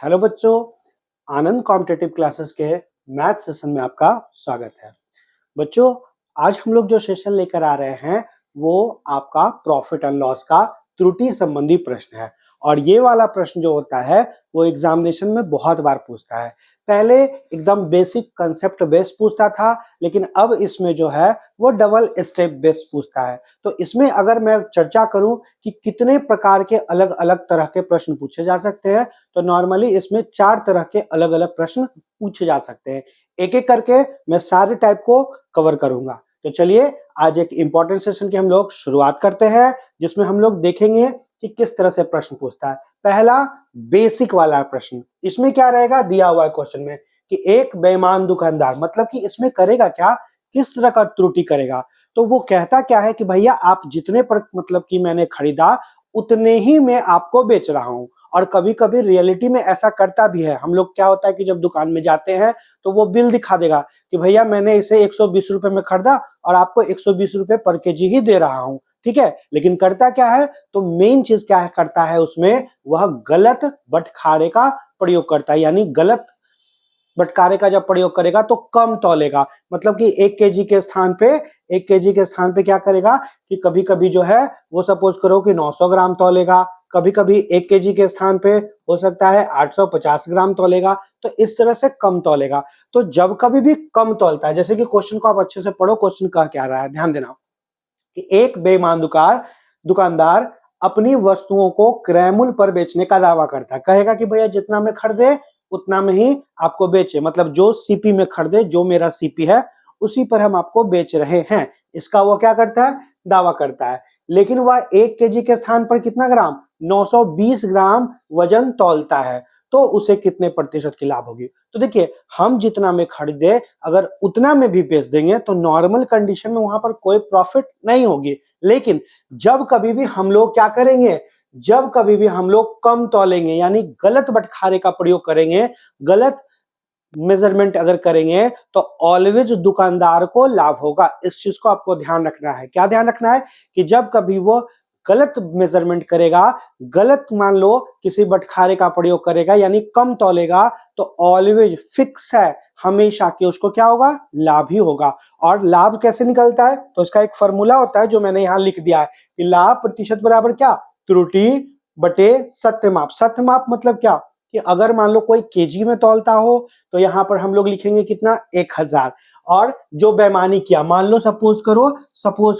Hello बच्चों, आनंद competitive classes के math session में आपका स्वागत है। बच्चों, आज हम लोग जो सेशन लेकर आ रहे हैं वो आपका प्रॉफिट एंड लॉस का त्रुटि संबंधी प्रश्न है। और ये वाला प्रश्न जो होता है वो एग्जामिनेशन में बहुत बार पूछता है। पहले एकदम बेसिक कंसेप्ट बेस्ड पूछता था, लेकिन अब इसमें जो है वो डबल स्टेप बेस्ड पूछता है। तो इसमें अगर मैं चर्चा करूं कि कितने प्रकार के अलग अलग तरह के प्रश्न पूछे जा सकते हैं, तो नॉर्मली इसमें 4 तरह के अलग अलग प्रश्न पूछे जा सकते हैं। एक एक करके मैं सारे टाइप को कवर करूंगा। तो चलिए आज एक इंपॉर्टेंट सेशन की हम लोग शुरुआत करते हैं, जिसमें हम लोग देखेंगे कि किस तरह से प्रश्न पूछता है। पहला बेसिक वाला प्रश्न, इसमें क्या रहेगा दिया हुआ है क्वेश्चन में कि एक बेईमान दुकानदार, मतलब कि इसमें करेगा क्या, किस तरह का त्रुटि करेगा। तो वो कहता क्या है कि भैया आप जितने पर मतलब कि मैंने खरीदा उतने ही मैं आपको बेच रहा हूं। और कभी कभी रियलिटी में ऐसा करता भी है। हम लोग क्या होता है कि जब दुकान में जाते हैं तो वो बिल दिखा देगा कि भैया मैंने इसे 120 रुपए में खरीदा और आपको 120 रुपए पर केजी ही दे रहा हूं, ठीक है। लेकिन करता क्या है, तो मेन चीज क्या है करता है उसमें, वह गलत बटखारे का प्रयोग करता है। यानी गलत बटकारे का जब प्रयोग करेगा तो कम तौलेगा। मतलब कि 1 केजी के स्थान पे क्या करेगा कि कभी कभी जो है वो सपोज करो कि 900 ग्राम तौलेगा, कभी कभी 1 केजी के स्थान पे हो सकता है 850 ग्राम तौलेगा। तो इस तरह से कम तौलेगा। तो जब कभी भी कम तौलता है, जैसे कि क्वेश्चन को आप अच्छे से पढ़ो, क्वेश्चन कह क्या रहा है, ध्यान देना कि एक बेईमान दुकानदार अपनी वस्तुओं को क्रय मूल्य पर बेचने का दावा करता है। कहेगा कि भैया जितना में खरीदे उतना में ही आपको बेचे, मतलब जो सीपी में खरीदे, जो मेरा सीपी है उसी पर हम आपको बेच रहे हैं, इसका वो क्या करता है, दावा करता है। लेकिन वह 1 केजी के स्थान पर कितना ग्राम, 920 ग्राम वजन तौलता है। तो उसे कितने प्रतिशत की लाभ होगी। तो देखिए, हम जितना में खरीदे अगर उतना में भी बेच देंगे तो नॉर्मल कंडीशन में वहां पर कोई प्रॉफिट नहीं होगी। लेकिन जब कभी भी हम लोग क्या करेंगे, जब कभी भी हम लोग कम तौलेंगे, यानी गलत बटखारे का प्रयोग करेंगे, गलत मेजरमेंट अगर करेंगे, तो ऑलवेज दुकानदार को लाभ होगा। इस चीज को आपको ध्यान रखना है। क्या ध्यान रखना है कि जब कभी वो गलत मेजरमेंट करेगा, गलत मान लो किसी बटखारे का प्रयोग करेगा, यानी कम तौलेगा, तो ऑलवेज फिक्स है हमेशा कि उसको क्या होगा, लाभ ही होगा। और लाभ कैसे निकलता है, तो इसका एक फॉर्मूला होता है जो मैंने यहां लिख दिया है कि लाभ प्रतिशत बराबर क्या, त्रुटि बटे सत्यमाप। सत्यमाप मतलब क्या कि अगर मान लो कोई केजी में तौलता हो तो यहां पर हम लोग लिखेंगे कितना, 1000। और जो बेईमानी किया, मान लो सपोज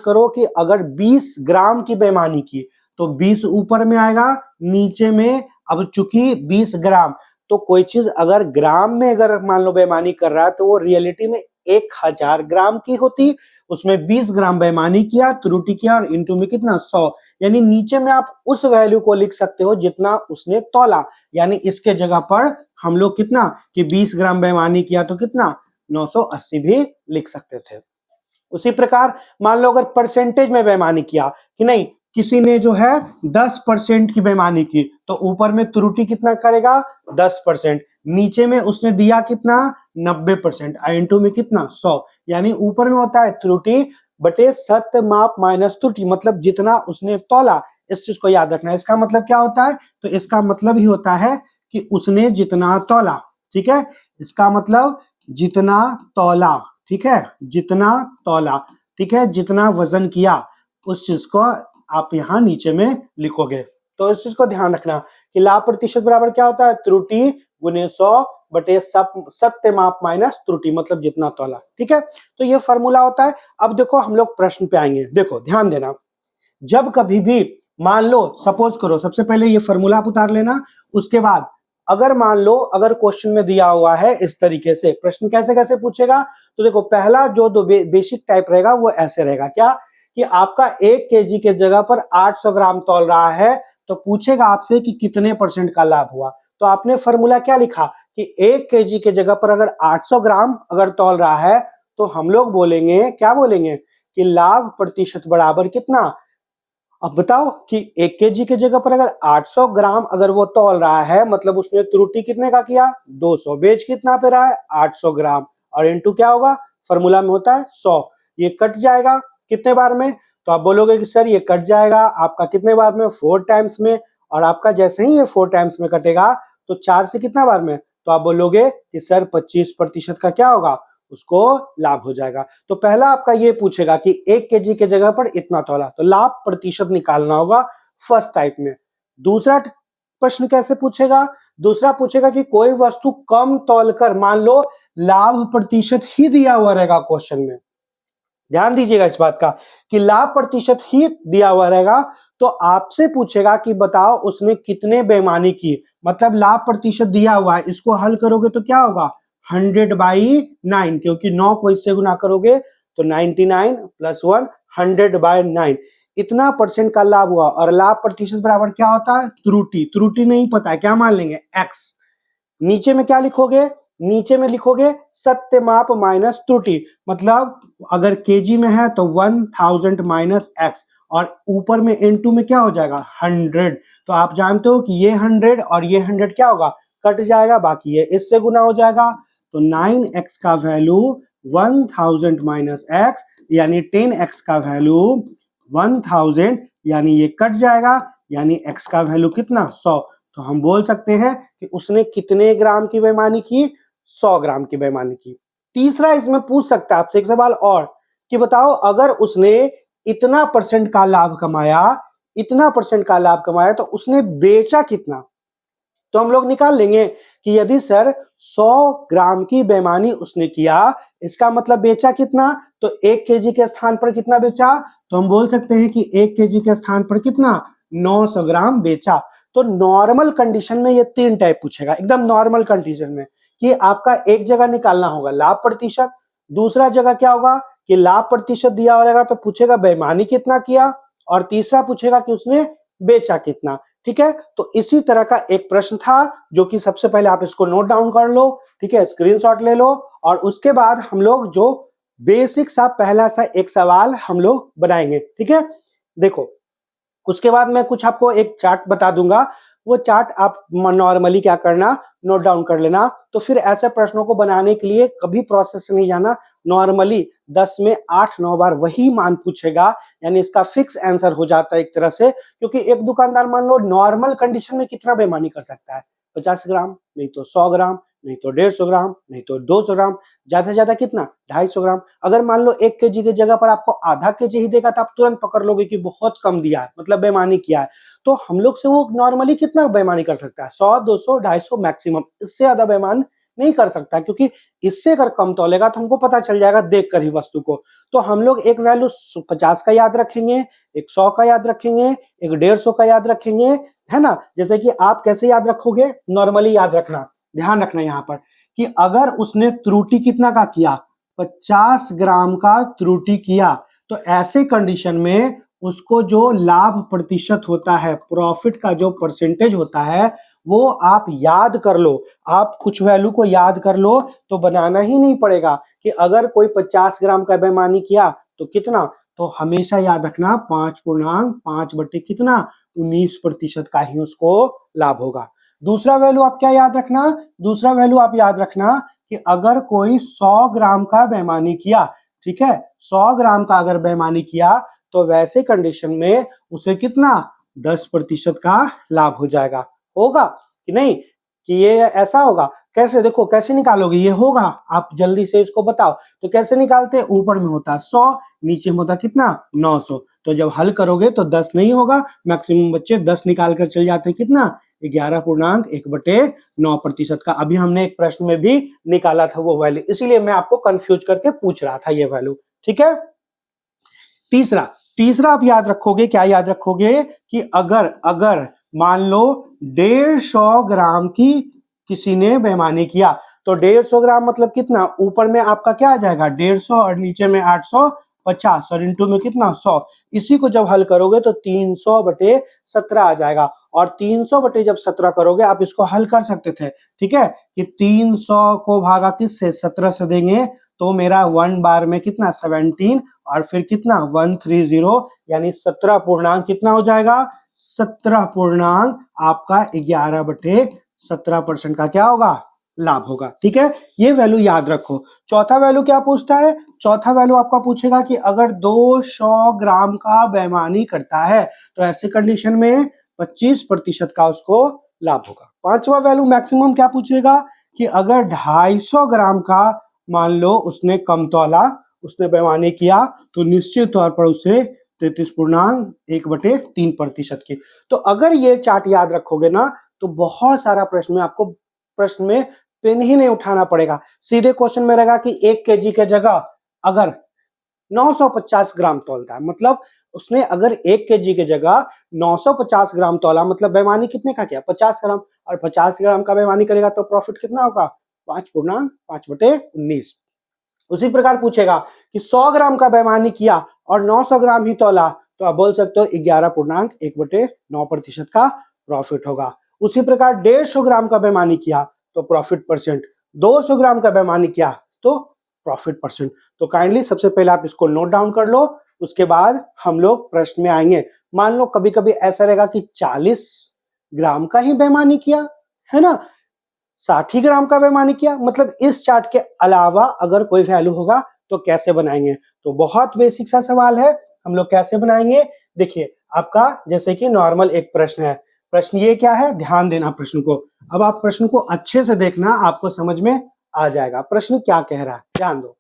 करो कि अगर 20 ग्राम की बेईमानी की, तो 20 ऊपर में आएगा, नीचे में अब चूंकि 20 ग्राम, तो कोई चीज अगर ग्राम में अगर मान लो बेईमानी कर रहा है तो वो रियलिटी में 1000 ग्राम की होती। उसमें 20 ग्राम बेईमानी किया, त्रुटि किया, और इंटू में कितना, 100। यानी नीचे में आप उस वैल्यू को लिख सकते हो जितना उसने तौला। यानी इसके जगह पर हम लोग कितना कि 20 ग्राम बेईमानी किया तो कितना, 980 भी लिख सकते थे। उसी प्रकार मान लो अगर परसेंटेज में बेईमानी किया कि नहीं, किसी ने जो है 10% की बेईमानी की, तो ऊपर में त्रुटि कितना करेगा, 10%। नीचे में उसने दिया कितना, 90%, इंटू में कितना, 100। यानी ऊपर में होता है त्रुटि बटे सत्य माप माइनस त्रुटि, मतलब जितना उसने तौला। इस चीज को याद रखना है। इसका मतलब क्या होता है, तो इसका मतलब ही होता है कि उसने जितना तौला, ठीक है, इसका मतलब जितना तौला, ठीक है, जितना तौला, ठीक है, जितना वजन किया, उस चीज को आप यहां नीचे में लिखोगे। तो इस चीज को ध्यान रखना कि लाभ प्रतिशत बराबर क्या होता है, त्रुटि गुने 100 बटे सत्य माप माइनस त्रुटि, मतलब जितना तौला, ठीक है। तो ये फॉर्मूला होता है। अब देखो हम लोग प्रश्न पे आएंगे। देखो ध्यान देना, जब कभी भी मान लो सपोज करो, सबसे पहले ये फॉर्मूला आप उतार लेना। उसके बाद अगर मान लो अगर क्वेश्चन में दिया हुआ है इस तरीके से, प्रश्न कैसे कैसे पूछेगा, तो देखो पहला जो दो बेसिक टाइप रहेगा वो ऐसे रहेगा, क्या कि आपका 1 केजी के जगह पर 800 ग्राम तौल रहा है, तो पूछेगा आपसे कि कितने परसेंट का लाभ हुआ। तो आपने फॉर्मूला क्या लिखा कि 1 केजी के जगह पर अगर 800 ग्राम अगर तौल रहा है, तो हम लोग बोलेंगे, क्या बोलेंगे कि लाभ प्रतिशत बराबर कितना। अब बताओ कि 1 केजी के जगह पर अगर 800 ग्राम अगर वो तौल रहा है, मतलब उसने त्रुटि कितने का किया, 200, बेच कितना पे रहा है, 800 ग्राम, और इनटू क्या होगा, फॉर्मूला में होता है 100। ये कट जाएगा कितने बार में, तो आप बोलोगे कि सर ये कट जाएगा आपका कितने बार में, 4 टाइम्स में। और आपका जैसे ही ये 4 टाइम्स में कटेगा, तो 4 से कितना बार में, तो आप बोलोगे कि सर 25% का क्या होगा, उसको लाभ हो जाएगा। तो पहला आपका ये पूछेगा कि 1 केजी के जगह पर इतना तोला, तो लाभ प्रतिशत निकालना होगा फर्स्ट टाइप में। दूसरा प्रश्न कैसे पूछेगा, दूसरा पूछेगा कि कोई वस्तु कम तौलकर, मान लो लाभ प्रतिशत ही दिया हुआ रहेगा क्वेश्चन में, ध्यान दीजिएगा इस बात का कि लाभ प्रतिशत ही दिया हुआ रहेगा, तो आपसे पूछेगा कि बताओ उसने कितने बेईमानी की, मतलब लाभ प्रतिशत दिया हुआ है, इसको हल करोगे तो क्या होगा 100/9, क्योंकि 9 को इससे गुना करोगे तो 99 + 1 100/9, इतना परसेंट का लाभ हुआ। और लाभ प्रतिशत बराबर क्या होता है, त्रुटि, त्रुटि नहीं पता है क्या मान लेंगे x। नीचे में क्या लिखोगे, नीचे में लिखोगे सत्य माप माइनस त्रुटि, मतलब अगर केजी में है तो 1000 माइनस x, और ऊपर में इनटू में क्या हो जाएगा 100। तो आप जानते हो कि ये 100 और ये 100 क्या होगा, कट जाएगा, बाकी ये इससे गुना हो जाएगा। तो 9x का वैल्यू 1000 माइनस x, यानी 10x का वैल्यू 1000, यानी ये कट जाएगा, यानी x का वैल्यू कितना 100। तो हम बोल सकते हैं कि उसने कितने ग्राम की बेईमानी की, 100 ग्राम की बेईमानी की। तीसरा इसमें पूछ सकता है आपसे एक सवाल और कि बताओ अगर उसने इतना परसेंट का लाभ कमाया, इतना परसेंट का लाभ कमाया, तो उसने बेचा कितना। तो हम लोग निकाल लेंगे कि यदि सर 100 ग्राम की बेईमानी उसने किया, इसका मतलब बेचा कितना, तो 1 केजी के स्थान पर कितना बेचा, तो हम बोल सकते हैं कि 1 केजी के स्थान पर कितना 900 ग्राम बेचा। तो नॉर्मल कंडीशन में ये 3 टाइप पूछेगा, एकदम नॉर्मल कंडीशन में, कि आपका एक जगह निकालना होगा लाभ प्रतिशत, दूसरा जगह क्या होगा कि लाभ प्रतिशत दिया रहेगा तो पूछेगा बेईमानी कितना किया, और तीसरा पूछेगा कि उसने बेचा कितना। ठीक है, तो इसी तरह का एक प्रश्न था जो कि सबसे पहले आप इसको नोट डाउन कर लो, ठीक है, स्क्रीनशॉट ले लो, और उसके बाद हम लोग जो बेसिक सा पहला सा एक सवाल हम लोग बनाएंगे। ठीक है, देखो उसके बाद मैं कुछ आपको एक चार्ट बता दूंगा, वो चार्ट आप नॉर्मली क्या करना, नोट डाउन कर लेना। तो फिर ऐसे प्रश्नों को बनाने के लिए कभी प्रोसेस से नहीं जाना, नॉर्मली 10 में 8-9 बार वही मान पूछेगा, यानी इसका फिक्स आंसर हो जाता है एक तरह से। क्योंकि एक दुकानदार मान लो नॉर्मल कंडीशन में कितना बेईमानी कर सकता है, 50 ग्राम, नहीं तो 100 ग्राम, नहीं तो 150 ग्राम, नहीं तो 200 ग्राम, ज्यादा से ज्यादा कितना 250 ग्राम। अगर मान लो 1 केजी की जगह पर आपको आधा केजी ही देगा तो आप तुरंत पकड़ लोगे कि बहुत कम दिया है, मतलब बेईमानी किया है। तो हम लोग से वो नॉर्मली कितना बेईमानी कर सकता है, 100, 200, 250 मैक्सिमम, इससे ज्यादा बेईमान नहीं कर सकता, क्योंकि इससे अगर कम तोलेगा तो हमको पता चल जाएगा देख कर ही वस्तु को। तो हम लोग एक वैल्यू 50 का याद रखेंगे, एक 100 का याद रखेंगे, एक 150 का याद रखेंगे, है ना। जैसे कि आप कैसे याद रखोगे, नॉर्मली याद रखना, ध्यान रखना यहाँ पर कि अगर उसने त्रुटि कितना का किया, 50 ग्राम का त्रुटि किया, तो ऐसे कंडीशन में उसको जो लाभ प्रतिशत होता है, प्रॉफिट का जो परसेंटेज होता है, वो आप याद कर लो। आप कुछ वैल्यू को याद कर लो तो बनाना ही नहीं पड़ेगा कि अगर कोई 50 ग्राम का बेईमानी किया तो कितना, तो हमेशा याद रखना 5.5 बटे कितना 19% का ही उसको लाभ होगा। दूसरा वैल्यू आप क्या याद रखना, दूसरा वैल्यू आप याद रखना कि अगर कोई 100 ग्राम का बेईमानी किया, ठीक है, 100 ग्राम का अगर बेईमानी किया, तो वैसे कंडीशन में उसे कितना 10% का लाभ हो जाएगा। होगा कि नहीं, कि ये ऐसा होगा, कैसे देखो कैसे निकालोगे, ये होगा, आप जल्दी से इसको बताओ। तो कैसे निकालते, ऊपर में होता 100, नीचे में होता कितना 900, तो जब हल करोगे तो 10 नहीं होगा, मैक्सिमम बच्चे 10 निकाल कर चल जाते हैं, कितना 11.1/9% का। अभी हमने एक प्रश्न में भी निकाला था वो वैल्यू, इसीलिए मैं आपको कंफ्यूज करके पूछ रहा था ये वैल्यू। ठीक है, तीसरा तीसरा आप याद रखोगे, क्या याद रखोगे कि अगर अगर मान लो 150 ग्राम की किसी ने बेईमानी किया, तो 150 ग्राम मतलब कितना, ऊपर में आपका क्या आ जाएगा 150 और नीचे में 850 और इंटू में कितना 100। इसी को जब हल करोगे तो 300/17 आ जाएगा, और 300 बटे जब 17 करोगे, आप इसको हल कर सकते थे, ठीक है, कि 300 को भागा किससे 17 से देंगे, तो मेरा 1 बार में कितना 17, और फिर कितना 130, यानी 17 पूर्णांक कितना हो जाएगा, 17 पूर्णांक आपका 11/17% का क्या होगा, लाभ होगा। ठीक है, ये वैल्यू याद रखो। चौथा वैल्यू क्या पूछता है, चौथा वैल्यू आपका पूछेगा कि अगर 200 ग्राम का बेईमानी करता है, तो ऐसे कंडीशन में 25% का उसको लाभ होगा। पांचवा वैल्यू मैक्सिमम क्या पूछेगा कि अगर 250 ग्राम का मान लो उसने कम तौला, उसने बेईमानी किया, तो निश्चित तौर पर उसे 33.1/3% की। तो अगर ये चार्ट याद रखोगे ना तो बहुत सारा प्रश्न में आपको प्रश्न में पेन ही नहीं उठाना पड़ेगा। सीधे क्वेश्चन में रहेगा कि 1 केजी के जगह अगर 950 ग्राम तौलता है, मतलब उसने अगर 1 केजी के जगह 950 ग्राम तौला, मतलब बेईमानी कितने का किया 50 ग्राम, और 50 ग्राम का बेईमानी करेगा तो प्रॉफिट कितना होगा 5.5/19। उसी प्रकार पूछेगा कि 100 ग्राम का बेईमानी किया और 900 ग्राम ही तौला, तो आप बोल सकते हो 11.1/9% का प्रॉफिट होगा। उसी प्रकार 150 ग्राम का बेईमानी किया तो प्रॉफिट परसेंट, 200 ग्राम का बेईमानी किया तो प्रॉफिट परसेंट। तो काइंडली सबसे पहले आप इसको नोट डाउन कर लो, उसके बाद हम लोग प्रश्न में आएंगे। मान लो कभी कभी ऐसा रहेगा कि 40 ग्राम का ही बेईमानी किया है ना, 60 ग्राम का बेईमानी किया, मतलब इस चार्ट के अलावा अगर कोई वैल्यू होगा तो कैसे बनाएंगे। तो बहुत बेसिक सा सवाल है, हम लोग कैसे बनाएंगे। देखिए आपका जैसे कि नॉर्मल एक प्रश्न है, प्रश्न ये क्या है, ध्यान देना प्रश्न को। अब आप प्रश्न को अच्छे से देखना, आपको समझ में आ जाएगा प्रश्न क्या कह रहा है, ध्यान दो।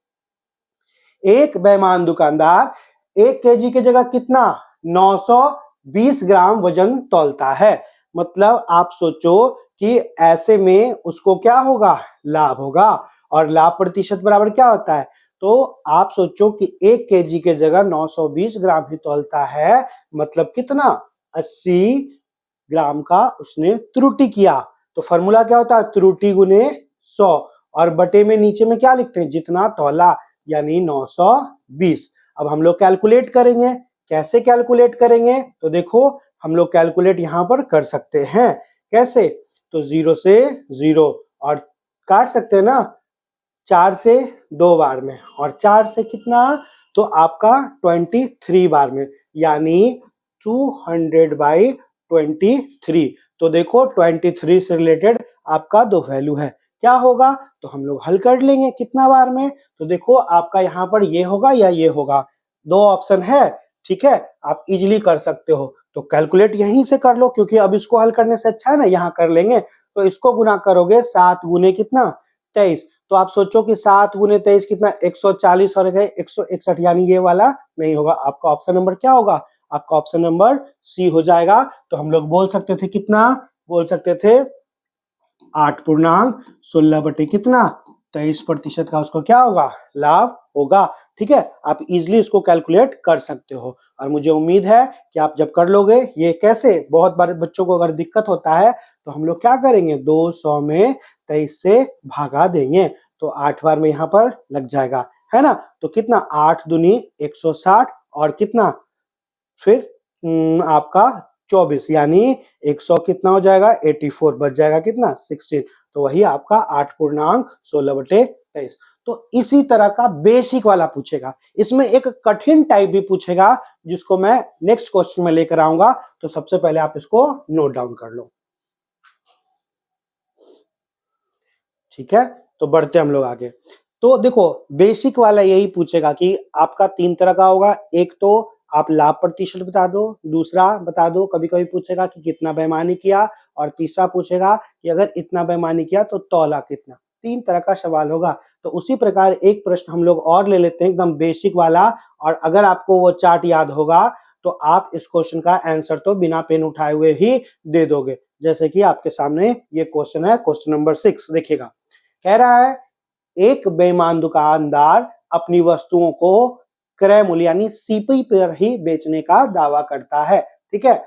एक बेईमान दुकानदार 1 केजी की जगह कितना 920 ग्राम वजन तौलता है, मतलब आप सोचो कि ऐसे में उसको क्या होगा, लाभ होगा। और लाभ प्रतिशत बराबर क्या होता है, तो आप सोचो कि 1 केजी के जगह 920 ग्राम ही तौलता है, मतलब कितना 80 ग्राम का उसने त्रुटि किया। तो फॉर्मूला क्या होता है, त्रुटि गुने 100, और बटे में नीचे में क्या लिखते हैं, जितना तौला, यानी 920। अब हम लोग कैलकुलेट करेंगे, कैसे कैलकुलेट करेंगे, तो देखो हम लोग कैलकुलेट यहां पर कर सकते हैं। कैसे, तो 0 से 0 और काट सकते हैं ना, 4 से 2 बार में, और 4 से कितना, तो आपका 23 बार में, यानी 200/23। तो देखो 23 से रिलेटेड आपका दो वैल्यू है, क्या होगा, तो हम लोग हल कर लेंगे कितना बार में। तो देखो आपका यहाँ पर ये होगा या ये होगा, दो ऑप्शन है, ठीक है, आप इजीली कर सकते हो। तो कैलकुलेट यहीं से कर लो, क्योंकि अब इसको हल करने से अच्छा है ना यहाँ कर लेंगे। तो इसको गुना करोगे 7 गुने कितना 23, तो आप सोचो कि 7 गुने 23 कितना 140 और 161, यानी ये वाला नहीं होगा। आपका ऑप्शन नंबर क्या होगा, आपका ऑप्शन नंबर सी हो जाएगा। तो हम लोग बोल सकते थे कितना, बोल सकते थे 8.16 बटे कितना 23% का उसको क्या होगा, लाभ होगा। ठीक है, आप इजीली इसको कैलकुलेट कर सकते हो, और मुझे उम्मीद है कि आप जब कर लोगे ये कैसे, बहुत बार बच्चों को अगर दिक्कत होता है तो हम लोग क्या करेंगे, 200 में 23 से भागा देंगे, तो 8 बार में यहाँ पर लग जाएगा, है ना। तो कितना 8 दूनी 160, और कितना फिर आपका 24, यानी 100 कितना हो जाएगा 84, बच जाएगा कितना 16। तो वही आपका 8.16/23। तो इसी तरह का बेसिक वाला पूछेगा, इसमें एक कठिन टाइप भी पूछेगा, जिसको मैं नेक्स्ट क्वेश्चन में लेकर आऊंगा। तो सबसे पहले आप इसको नोट डाउन कर लो, ठीक है। तो बढ़ते हम लोग आगे। तो देखो बेसिक वाला यही पूछेगा कि आपका 3 तरह का होगा, एक तो आप लाभ प्रतिशत बता दो, दूसरा बता दो कभी कभी पूछेगा कि कितना बेईमानी किया, और तीसरा पूछेगा कि अगर इतना बेईमानी किया तो तौला कितना। 3 तरह का सवाल होगा। तो उसी प्रकार एक प्रश्न हम लोग और ले लेते हैं एकदम बेसिक वाला, और अगर आपको वो चार्ट याद होगा तो आप इस क्वेश्चन का आंसर तो बिना पेन उठाए हुए ही दे दोगे। जैसे कि आपके सामने ये क्वेश्चन है, क्वेश्चन नंबर 6 देखिएगा। कह रहा है एक बेईमान दुकानदार अपनी वस्तुओं को क्रय मूल्य यानी सीपी पर ही बेचने का दावा करता है, ठीक है,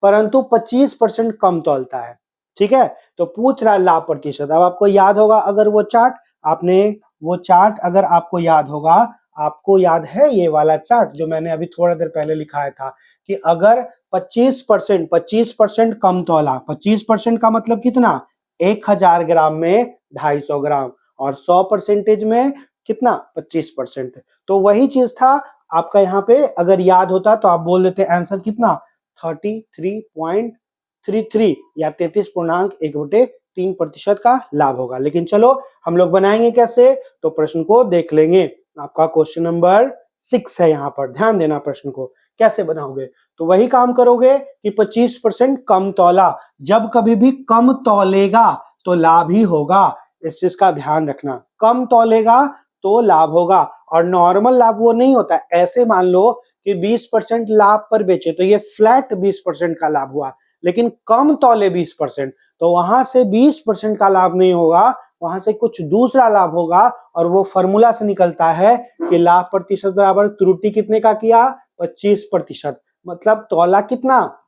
परंतु 25% कम तौलता है, ठीक है। तो पूछ रहा है लाभ प्रतिशत। अब आपको याद होगा, अगर वो चार्ट आपने, वो चार्ट अगर आपको याद होगा, आपको याद है ये वाला चार्ट जो मैंने अभी थोड़ा देर पहले लिखाया था, कि अगर 25% कम तौला, 25% का मतलब कितना 1000 ग्राम में 250 ग्राम, और 100% में कितना 25%। तो वही चीज था आपका यहाँ पे, अगर याद होता तो आप बोल देते आंसर कितना 33.33 या 33.1/3% का लाभ होगा। लेकिन चलो हम लोग बनाएंगे कैसे, तो प्रश्न को देख लेंगे। आपका क्वेश्चन नंबर 6 है, यहाँ पर ध्यान देना प्रश्न को कैसे बनाओगे। तो वही काम करोगे कि 25% कम तौला, जब कभी भी कम तौलेगा तो लाभ ही होगा, इस चीज का ध्यान रखना। कम तौलेगा तो लाभ होगा, और नॉर्मल लाभ वो नहीं होता। ऐसे मान लो कि 20% लाभ पर बेचे तो ये फ्लैट 20% का लाभ हुआ, लेकिन कम तौले 20%, तो वहां से 20% का लाभ नहीं होगा, वहां से कुछ दूसरा लाभ होगा। और वो फॉर्मूला से निकलता है कि लाभ प्रतिशत बराबर त्रुटि कितने का किया, 25%, मतलब तौला कितना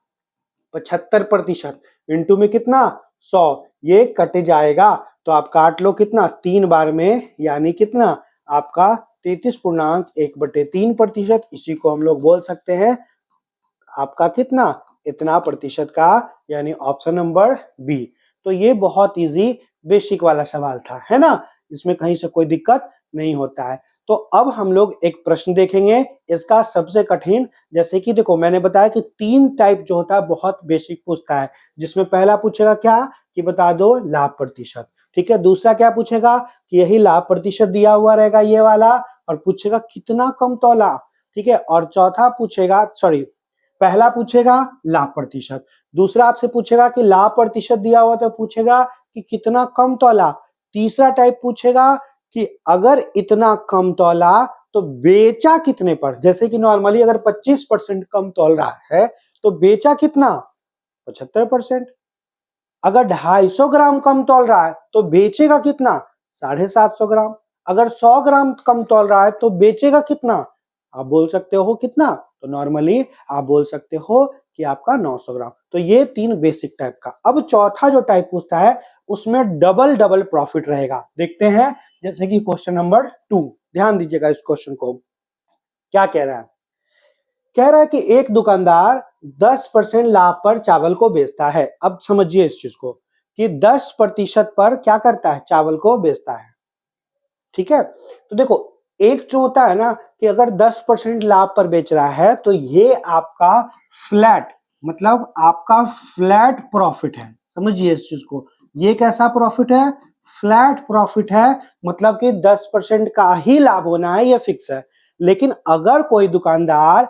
75% इंटू में कितना 100, ये कट जाएगा। तो आप काट लो कितना 3 बार में, यानी कितना आपका 33.1/3%। इसी को हम लोग बोल सकते हैं आपका कितना इतना प्रतिशत का, यानी ऑप्शन नंबर बी। तो ये बहुत इजी बेसिक वाला सवाल था, है ना, इसमें कहीं से कोई दिक्कत नहीं होता है। तो अब हम लोग एक प्रश्न देखेंगे, इसका सबसे कठिन। जैसे कि देखो मैंने बताया कि 3 टाइप जो होता है बहुत बेसिक पूछता है, जिसमें पहला पूछेगा क्या कि बता दो लाभ प्रतिशत, ठीक है। दूसरा क्या पूछेगा कि यही लाभ प्रतिशत दिया हुआ रहेगा ये वाला, और पूछेगा कितना कम तौला, ठीक है। और चौथा पूछेगा, सॉरी, पहला पूछेगा लाभ प्रतिशत, दूसरा आपसे पूछेगा कि लाभ प्रतिशत दिया हुआ तो पूछेगा कि कितना कम तौला, तीसरा टाइप पूछेगा कि अगर इतना कम तौला तो बेचा कितने पर। जैसे कि नॉर्मली अगर 25% कम तौल रहा है तो बेचा कितना 75%। अगर 250 ग्राम कम तौल रहा है तो बेचेगा कितना 750 ग्राम। अगर 100 ग्राम कम तौल रहा है तो बेचेगा कितना, आप बोल सकते हो कितना, तो नॉर्मली आप बोल सकते हो कि आपका 900 ग्राम। तो ये 3 बेसिक टाइप का। अब चौथा जो टाइप पूछता है उसमें डबल डबल प्रॉफिट रहेगा। देखते हैं, जैसे कि क्वेश्चन नंबर 2, ध्यान दीजिएगा इस क्वेश्चन को। क्या कह रहा है, कह रहा है कि एक दुकानदार 10% लाभ पर चावल को बेचता है। अब समझिए इस चीज को कि 10% पर क्या करता है, चावल को बेचता है, ठीक है। तो देखो एक जो होता है ना कि अगर 10% लाभ पर बेच रहा है तो ये आपका फ्लैट, मतलब आपका फ्लैट प्रॉफिट है। समझिए इस चीज को, ये कैसा प्रॉफिट है, फ्लैट प्रॉफिट है, मतलब कि 10% का ही लाभ होना है, ये फिक्स है। लेकिन अगर कोई दुकानदार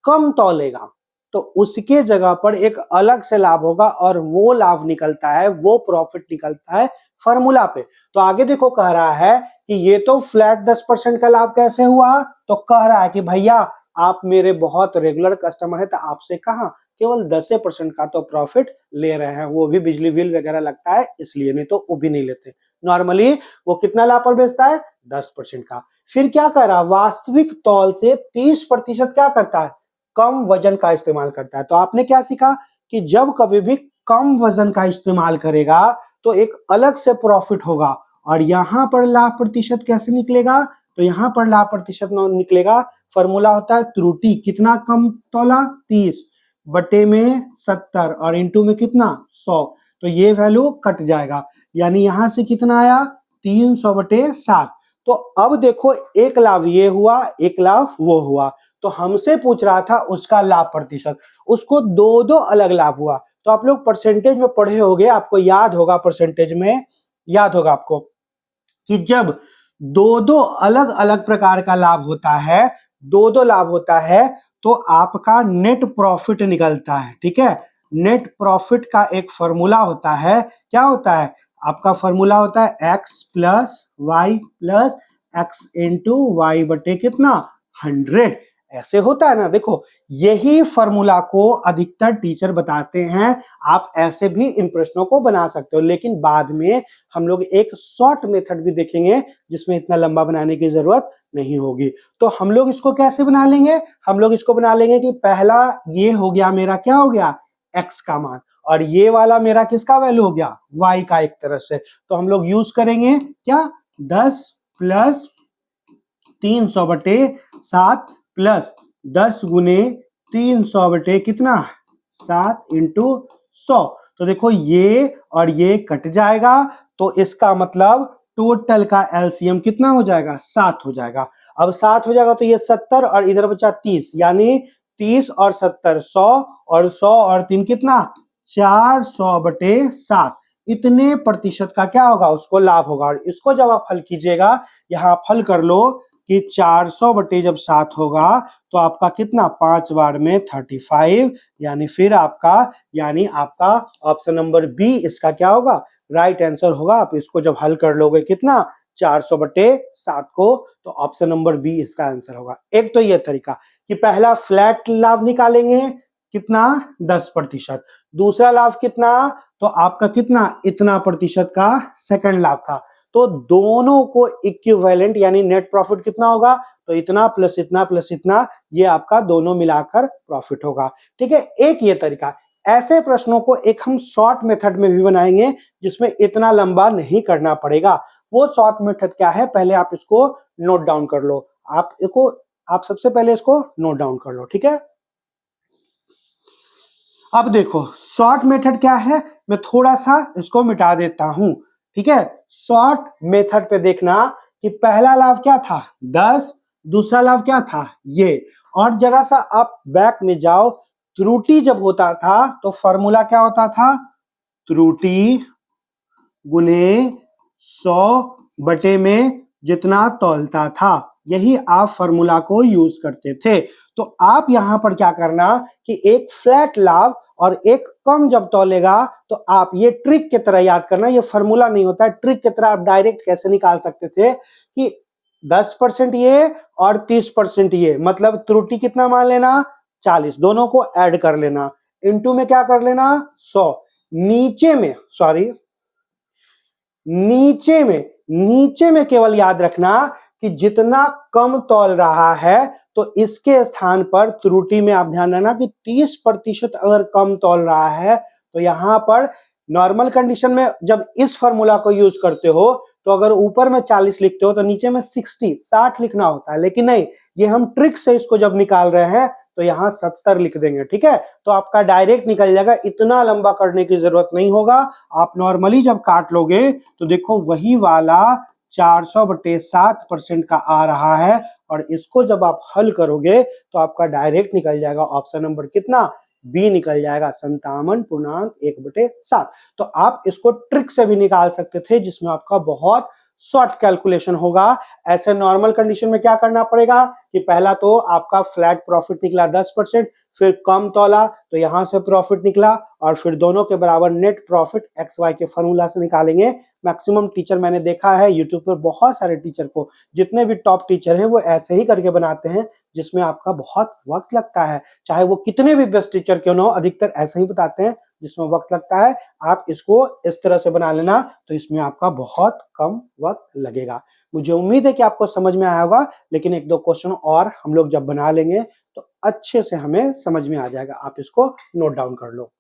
कम तौलेगा तो उसके जगह पर एक अलग से लाभ होगा, और वो लाभ निकलता है, वो प्रॉफिट निकलता है फॉर्मूला पे। तो आगे देखो कह रहा है कि ये तो फ्लैट 10% का लाभ कैसे हुआ, तो कह रहा है कि भैया आप मेरे बहुत रेगुलर कस्टमर है, तो आपसे कहा केवल 10% का तो प्रॉफिट ले रहे हैं, वो भी बिजली बिल वगैरह लगता है इसलिए, नहीं तो वो भी नहीं लेते। नॉर्मली वो कितना लाभ पर बेचता है 10% का। फिर क्या कर रहा है, वास्तविक तौल से 30% क्या करता है, कम वजन का इस्तेमाल करता है। तो आपने क्या सीखा कि जब कभी भी कम वजन का इस्तेमाल करेगा तो एक अलग से प्रॉफिट होगा। और यहां पर लाभ प्रतिशत कैसे निकलेगा, तो यहां पर लाभ प्रतिशत निकलेगा, फॉर्मूला होता है त्रुटि, कितना कम तौला 30 बटे में 70 और इंटू में कितना 100, तो ये वैल्यू कट जाएगा, यानी यहां से कितना आया 300/7। तो अब देखो एक लाभ ये हुआ, एक लाभ वो हुआ, तो हमसे पूछ रहा था उसका लाभ प्रतिशत, उसको दो दो अलग लाभ हुआ। तो आप लोग परसेंटेज में पढ़े होंगे, आपको याद होगा, परसेंटेज में याद होगा आपको कि जब दो दो अलग अलग प्रकार का लाभ होता है, दो दो लाभ होता है, तो आपका नेट प्रॉफिट निकलता है, ठीक है। नेट प्रॉफिट का एक फॉर्मूला होता है, क्या होता है, आपका फॉर्मूला होता है x plus y plus x into y बटे कितना 100, ऐसे होता है ना। देखो यही फॉर्मूला को अधिकतर टीचर बताते हैं, आप ऐसे भी इन प्रश्नों को बना सकते हो, लेकिन बाद में हम लोग एक शॉर्ट मेथड भी देखेंगे जिसमें इतना लंबा बनाने की जरूरत नहीं होगी। तो हम लोग इसको कैसे बना लेंगे, हम लोग इसको बना लेंगे कि पहला ये हो गया मेरा, क्या हो गया x का मान, और ये वाला मेरा किसका वैल्यू हो गया y का एक तरह से। तो हम लोग यूज करेंगे क्या 10 प्लस 300/7 प्लस 10 गुने 300 बटे कितना 7 इंटू 100। तो देखो ये और ये कट जाएगा, तो इसका मतलब टोटल का एलसीएम कितना हो जाएगा 7 हो जाएगा। अब 7 हो जाएगा तो ये 70 और इधर बचा 30, यानी 30 और 70 100, और 100 और 3 कितना 400/7, इतने प्रतिशत का क्या होगा उसको लाभ होगा। और इसको जब आप हल कीजिएगा, यहाँ आप हल कर लो कि 400 बटे जब 7 होगा तो आपका कितना 5 बार में 35 यानी आपका ऑप्शन नंबर बी इसका क्या होगा राइट आंसर होगा। आप इसको जब हल कर लोगे कितना 400 बटे 7 को तो ऑप्शन नंबर बी इसका आंसर होगा। एक तो ये तरीका कि पहला फ्लैट लाभ निकालेंगे कितना 10%, दूसरा लाभ कितना तो आपका कितना इतना प्रतिशत का सेकंड लाभ था, तो दोनों को इक्विवेलेंट यानी नेट प्रॉफिट कितना होगा तो इतना प्लस इतना प्लस इतना, ये आपका दोनों मिलाकर प्रॉफिट होगा। ठीक है, एक ये तरीका। ऐसे प्रश्नों को एक हम शॉर्ट मेथड में भी बनाएंगे जिसमें इतना लंबा नहीं करना पड़ेगा। वो शॉर्ट मेथड क्या है पहले आप इसको नोट डाउन कर लो। आप सबसे पहले इसको नोट डाउन कर लो। ठीक है, अब देखो शॉर्ट मेथड क्या है, मैं थोड़ा सा इसको मिटा देता हूं। ठीक है, शॉर्ट मेथड पे देखना कि पहला लाभ क्या था 10, दूसरा लाभ क्या था ये, और जरा सा आप बैक में जाओ। त्रुटि जब होता था तो फॉर्मूला क्या होता था, त्रुटि गुने 100 बटे में जितना तौलता था, यही आप फॉर्मूला को यूज करते थे। तो आप यहां पर क्या करना कि एक फ्लैट लाभ और एक कम जब तौलेगा तो आप ये ट्रिक की तरह याद करना, ये फॉर्मूला नहीं होता है, ट्रिक की तरह आप डायरेक्ट कैसे निकाल सकते थे कि 10% ये और 30% ये, मतलब त्रुटि कितना मान लेना 40, दोनों को ऐड कर लेना, इनटू में क्या कर लेना 100, नीचे में केवल याद रखना कि जितना कम तौल रहा है तो इसके स्थान पर त्रुटि में आप ध्यान रखना कि 30% अगर कम तौल रहा है तो यहां पर नॉर्मल कंडीशन में जब इस फॉर्मूला को यूज करते हो तो अगर ऊपर में 40 लिखते हो तो नीचे में 60 लिखना होता है, लेकिन नहीं, ये हम ट्रिक से इसको जब निकाल रहे हैं तो यहाँ 70 लिख देंगे। ठीक है, तो आपका डायरेक्ट निकल जाएगा, इतना लंबा करने की जरूरत नहीं होगा। आप नॉर्मली जब काट लोगे तो देखो वही वाला 400 बटे 7% का आ रहा है, और इसको जब आप हल करोगे तो आपका डायरेक्ट निकल जाएगा ऑप्शन नंबर कितना बी निकल जाएगा 57.1/7। तो आप इसको ट्रिक से भी निकाल सकते थे जिसमें आपका बहुत शॉर्ट कैलकुलेशन होगा। ऐसे नॉर्मल कंडीशन में क्या करना पड़ेगा कि पहला तो आपका फ्लैट प्रॉफिट निकला 10%, फिर कम तौला तो यहां से प्रॉफिट निकला, और फिर दोनों के बराबर नेट प्रॉफिट एक्स वाई के फॉर्मूला से निकालेंगे। मैक्सिमम टीचर मैंने देखा है यूट्यूब पर, बहुत सारे टीचर को, जितने भी टॉप टीचर हैं वो ऐसे ही करके बनाते हैं जिसमें आपका बहुत वक्त लगता है, चाहे वो कितने भी बेस्ट टीचर क्यों ना हो, अधिकतर ऐसे ही बताते हैं जिसमें वक्त लगता है। आप इसको इस तरह से बना लेना तो इसमें आपका बहुत कम वक्त लगेगा। मुझे उम्मीद है कि आपको समझ में आया होगा, लेकिन एक दो क्वेश्चन और हम लोग जब बना लेंगे तो अच्छे से हमें समझ में आ जाएगा। आप इसको नोट डाउन कर लो।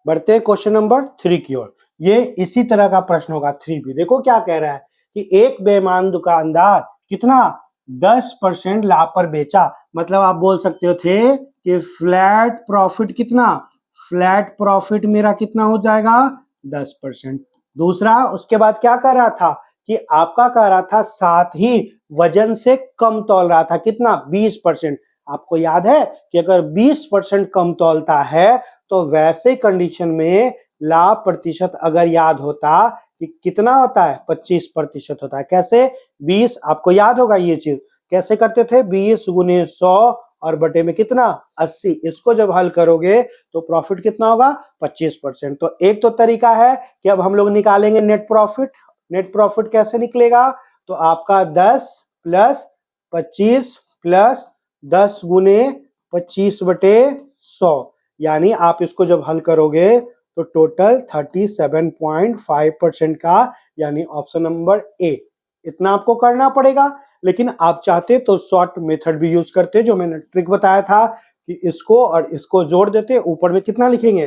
बढ़ते हैं क्वेश्चन नंबर 3 की ओर। ये इसी तरह का प्रश्न होगा 3B। देखो क्या कह रहा है कि एक बेईमान दुकानदार कितना 10% लाभ पर बेचा, मतलब आप बोल सकते थे कि फ्लैट प्रॉफिट कितना, फ्लैट प्रॉफिट मेरा कितना हो जाएगा 10%। दूसरा उसके बाद क्या कर रहा था कि आपका कह रहा था साथ ही वजन से कम तौल रहा था, कितना 20%। आपको याद है कि अगर 20% कम तौलता है तो वैसे कंडीशन में लाभ प्रतिशत अगर याद होता कि कितना होता है 25% होता है। कैसे 20, आपको याद होगा ये चीज कैसे करते थे, 20 गुने 100 और बटे में कितना 80, इसको जब हल करोगे तो प्रॉफिट कितना होगा 25%। तो एक तो तरीका है कि अब हम लोग निकालेंगे नेट प्रॉफिट। नेट प्रॉफिट कैसे निकलेगा तो आपका 10 प्लस 25 प्लस 10 गुने 25 बटे 100, यानी आप इसको जब हल करोगे तो टोटल 37.5% का, यानी ऑप्शन नंबर ए। इतना आपको करना पड़ेगा, लेकिन आप चाहते तो शॉर्ट मेथड भी यूज करते, जो मैंने ट्रिक बताया था कि इसको और इसको जोड़ देते, ऊपर में कितना लिखेंगे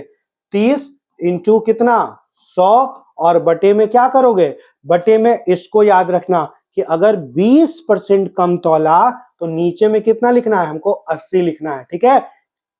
30 इंटू कितना 100, और बटे में क्या करोगे, बटे में इसको याद रखना कि अगर 20% कम तौला तो नीचे में कितना लिखना है, हमको 80 लिखना है। ठीक है,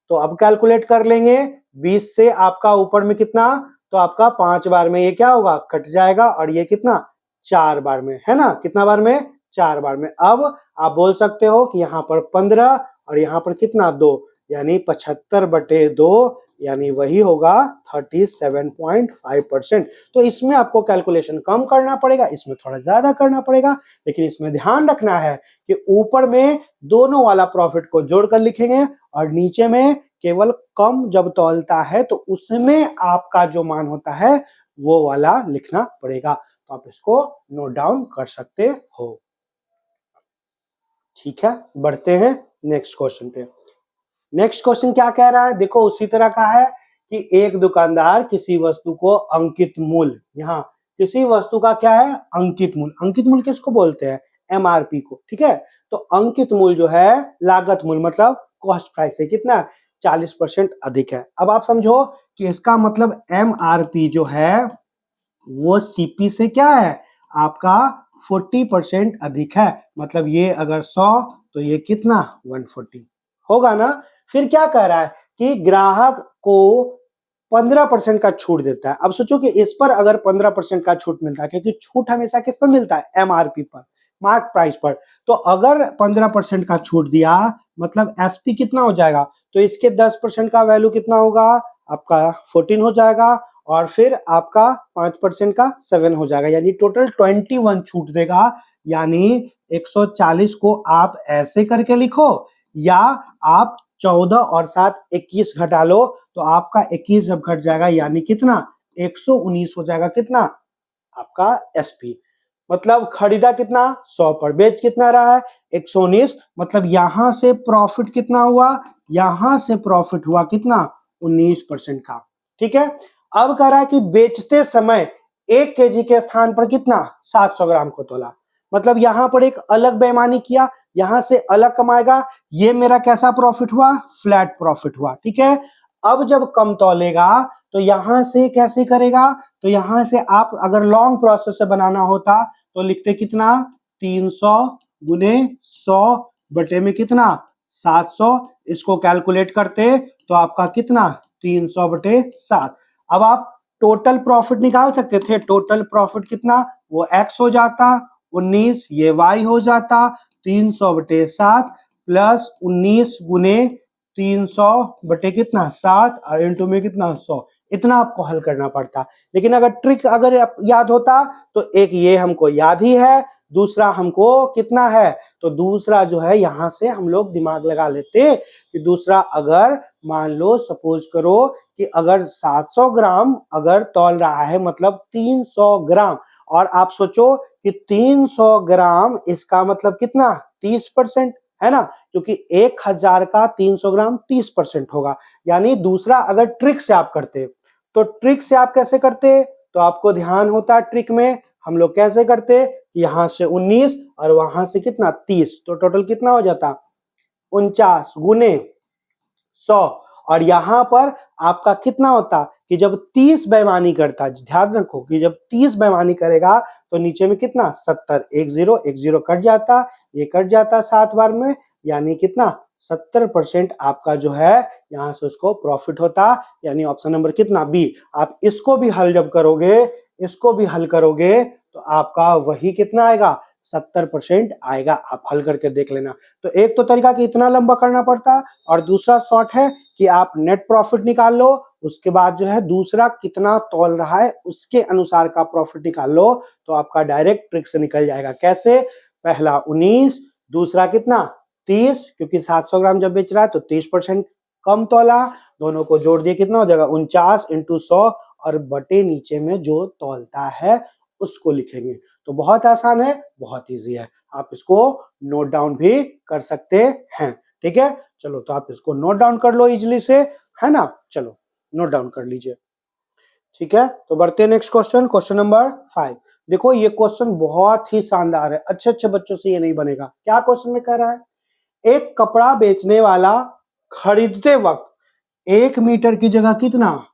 तो अब कैलकुलेट कर लेंगे 20 से आपका ऊपर में कितना, तो आपका 5 बार में ये क्या होगा कट जाएगा, और ये कितना 4 बार में, है ना, कितना बार में 4 बार में। अब आप बोल सकते हो कि यहाँ पर 15 और यहाँ पर कितना 2, यानी 75/2 यानी वही होगा 37.5%। तो इसमें आपको कैलकुलेशन कम करना पड़ेगा, इसमें थोड़ा ज्यादा करना पड़ेगा, लेकिन इसमें ध्यान रखना है कि ऊपर में दोनों वाला प्रॉफिट को जोड़कर लिखेंगे और नीचे में केवल कम जब तौलता है तो उसमें आपका जो मान होता है वो वाला लिखना पड़ेगा। तो आप इसको नोट डाउन कर सकते हो। ठीक है, बढ़ते हैं नेक्स्ट क्वेश्चन पे। नेक्स्ट क्वेश्चन क्या कह रहा है, देखो उसी तरह का है कि एक दुकानदार किसी वस्तु को अंकित मूल्य, यहाँ किसी वस्तु का क्या है, अंकित मूल्य। अंकित मूल्य किसको बोलते हैं, एमआरपी को। ठीक है, तो अंकित मूल्य जो है लागत मूल्य मतलब कॉस्ट प्राइस से कितना 40% अधिक है। अब आप समझो कि इसका मतलब एमआरपी जो है वो सीपी से क्या है, आपका 40% अधिक है। मतलब ये अगर 100 तो ये कितना 140 होगा ना। फिर क्या कह रहा है कि ग्राहक को 15% का छूट देता है। अब सोचो कि इस पर अगर 15% का छूट मिलता है, क्योंकि छूट हमेशा किस पर मिलता है, एमआरपी पर, मार्क प्राइस पर। तो अगर 15% का छूट दिया मतलब एसपी कितना हो जाएगा, तो इसके 10% का वैल्यू कितना होगा, आपका 14 हो जाएगा, और फिर आपका 5% का 7 हो जाएगा, यानी टोटल 21 छूट देगा। यानी 140 को आप ऐसे करके लिखो, या आप 14 और 7 21 घटा लो, तो आपका 21 जब घट जाएगा यानी कितना 119 हो जाएगा, कितना आपका एसपी। मतलब खरीदा कितना 100 पर, बेच कितना रहा है 119, मतलब यहां से प्रॉफिट कितना हुआ, यहां से प्रॉफिट हुआ कितना 19% का। ठीक है, अब कह रहा है कि बेचते समय 1 केजी के स्थान पर कितना 700 ग्राम को तोला। मतलब यहां पर एक अलग बेईमानी किया, यहां से अलग कमाएगा। ये मेरा कैसा प्रॉफिट हुआ, फ्लैट प्रॉफिट हुआ। ठीक है, अब जब कम तौलेगा तो यहां से कैसे करेगा, तो यहां से आप अगर लॉन्ग प्रोसेस से बनाना होता तो लिखते कितना 300 गुने 100 बटे में कितना 700, इसको कैलकुलेट करते तो आपका कितना 300 बटे 7। अब आप टोटल प्रॉफिट निकाल सकते थे, टोटल प्रॉफिट कितना वो एक्स हो जाता, 19 ये वाई हो जाता, 300 बटे 7 प्लस 19 गुने 300 बटे कितना 7 और इंटू में कितना 100, इतना आपको हल करना पड़ता। लेकिन अगर ट्रिक अगर याद होता तो एक ये हमको याद ही है, दूसरा हमको कितना है, तो दूसरा जो है यहां से हम लोग दिमाग लगा लेते कि दूसरा अगर मान लो सपोज करो कि अगर 700 ग्राम अगर तौल रहा है मतलब 300 ग्राम, और आप सोचो कि 300 ग्राम इसका मतलब कितना 30% है ना, क्योंकि 1000 का 300 ग्राम 30% होगा। यानी दूसरा अगर ट्रिक से आप करते तो ट्रिक से आप कैसे करते, तो आपको ध्यान होता ट्रिक में हम लोग कैसे करते, यहां से 19 और वहां से कितना 30, तो टोटल कितना हो जाता 49 गुने 100, और यहां पर आपका कितना होता कि जब 30 बेईमानी करता, ध्यान रखो कि जब 30 बेईमानी करेगा तो नीचे में कितना 70, 10 कट जाता, ये कट जाता 7 बार में, यानी कितना 70% आपका जो है यहां से उसको प्रॉफिट होता। यानी ऑप्शन नंबर कितना बी। आप इसको भी हल जब करोगे, इसको भी हल करोगे तो आपका वही कितना आएगा 70% आएगा। आप हल करके देख लेना। तो एक तो तरीका कि इतना लंबा करना पड़ता, और दूसरा शॉर्ट है कि आप नेट प्रॉफिट निकाल लो, उसके बाद जो है दूसरा कितना तौल रहा है उसके अनुसार का प्रॉफिट निकाल लो, तो आपका डायरेक्ट ट्रिक से निकल जाएगा। कैसे, पहला 19, दूसरा कितना 30, क्योंकि 700 ग्राम जब बेच रहा है तो 30% कम तौला, दोनों को जोड़ दिए कितना हो जाएगा 49 इंटू 100, और बटे नीचे में जो तौलता है उसको लिखेंगे। तो बहुत आसान है, बहुत ईजी है, आप इसको नोट डाउन भी कर सकते हैं। ठीक है, चलो तो आप इसको नोट डाउन कर लो इजिली से, है ना, चलो नोट डाउन कर लीजिए। ठीक है, तो बढ़ते हैं नेक्स्ट क्वेश्चन, क्वेश्चन नंबर 5। देखो ये क्वेश्चन बहुत ही शानदार है, अच्छे अच्छे बच्चों से ये नहीं बनेगा। क्या क्वेश्चन में कह रहा है, एक कपड़ा बेचने वाला खरीदते वक्त 1 मीटर की जगह कितना